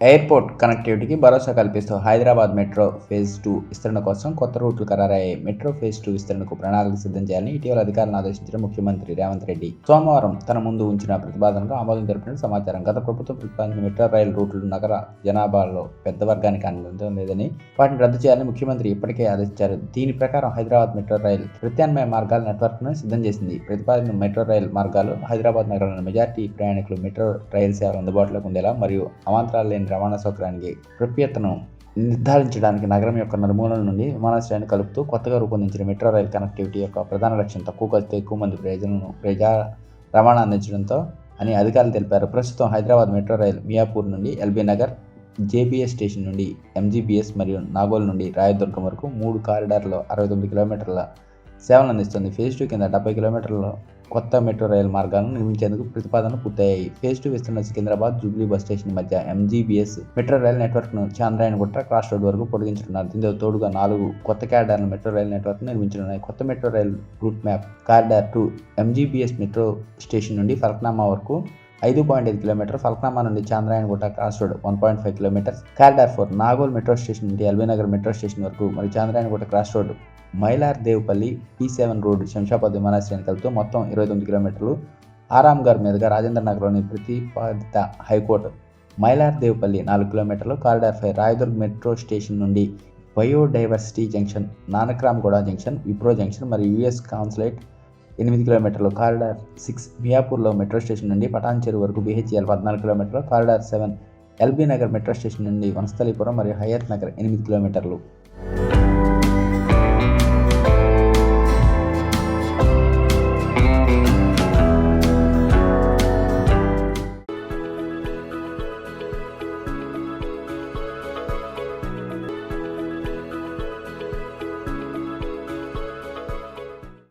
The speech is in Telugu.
ఎయిర్పోర్ట్ కనెక్టివిటీకి భరోసా కల్పిస్తూ హైదరాబాద్ మెట్రో ఫేజ్ 2 విస్తరణ కోసం కొత్త రూట్లు ఖరారయ్యాయి. మెట్రో ఫేజ్ 2 విస్తరణకు ప్రణాళిక సిద్ధం చేయాలని ఇటీవల అధికారులను ఆదేశించిన ముఖ్యమంత్రి రేవంత్ రెడ్డి సోమవారం తన ముందు ఉంచిన ప్రతిపాదనకు ఆమోదం తెలిపినట్టు సమాచారం. గత ప్రభుత్వం ప్రతిపాదించిన మెట్రో రైలు రూట్లు నగర జనాభాలో పెద్ద వర్గానికి అందడం లేదని వాటిని రద్దు చేయాలని ముఖ్యమంత్రి ఇప్పటికే ఆదేశించారు. దీని ప్రకారం హైదరాబాద్ మెట్రో రైలు ప్రత్యామ్నాయ మార్గాల నెట్వర్క్ను సిద్ధం చేసింది. ప్రతిపాదిత మెట్రో రైలు మార్గాలు హైదరాబాద్ నగరంలోని మెజార్టీ ప్రయాణికులు మెట్రో రైలు సేవలు అందుబాటులోకి ఉండేలా మరియు అవాంతరాలు లేని రవాణా సౌకర్యానికి ప్రాప్యతను నిర్ధారించడానికి నగరం యొక్క నలుమూలల నుండి విమానాశ్రయాన్ని కలుపుతూ కొత్తగా రూపొందించిన మెట్రో రైల్ కనెక్టివిటీ యొక్క ప్రధాన లక్ష్యం తక్కువ ఖర్చుతో ఎక్కువ మంది ప్రజా రవాణా అందించడంతో అని అధికారులు తెలిపారు. ప్రస్తుతం హైదరాబాద్ మెట్రో రైల్ మియాపూర్ నుండి ఎల్బీ నగర్, జేబీఎస్ స్టేషన్ నుండి ఎంజీబీఎస్ మరియు నాగోల్ నుండి రాయదుర్గం వరకు 3 కారిడార్లో 69 కిలోమీటర్ల సేవలు అందిస్తుంది. ఫేజ్ 2 కింద 70 కిలోమీటర్ల కొత్త మెట్రో రైలు మార్గాలను నిర్మించేందుకు ప్రతిపాదనలు పూర్తయ్యాయి. ఫేజ్ 2 విస్తరణ సికింద్రాబాద్ జూబ్లీ బస్ స్టేషన్ మధ్య ఎంజీబీఎస్ మెట్రో రైల్ నెట్వర్క్ను చాంద్రాయణగుట్ట క్రాస్ రోడ్ వరకు పొడిగించనున్నారు. దీంతో తోడుగా 4 కొత్త కారిడార్ల మెట్రో రైల్ నెట్వర్క్ను నిర్మించనున్నాయి. కొత్త metro rail route map corridor 2 MGBS metro station నుండి ఫలక్నామా వరకు 5.5 కిలోమీటర్, ఫలక్నామా నుండి Chandrayangutta cross road 1.5 kilometres, corridor 4 Nagole metro station నుండి ఎల్బీనగర్ మెట్రో స్టేషన్ వరకు మరియు Chandrayangutta cross road Mailardevpally P7 road Shamshabad విమానాశ్రయాన్ని కలుపుతూ మొత్తం 29 కిలోమీటర్లు. ఆరాంఘర్ మీదుగా రాజేంద్ర నగర్లోని ప్రతిపాదిత హైకోర్టు మైలార్దేవ్పల్లి 4 కిలోమీటర్లు, కారిడార్ 5 రాయదుర్గ్ మెట్రో స్టేషన్ నుండి biodiversity junction, Nanakramguda junction, Wipro junction మరియు యుఎస్ కాన్సులేట్ 8 కిలోమీటర్లు, కారిడార్ 6 మియాపూర్లో మెట్రో స్టేషన్ నుండి పటాన్ చెరువు వరకు BHEL 14 కిలోమీటర్లు, corridor 7 LB Nagar metro station నుండి వనస్థలీపురం మరియు హయత్ నగర్ 8 కిలోమీటర్లు.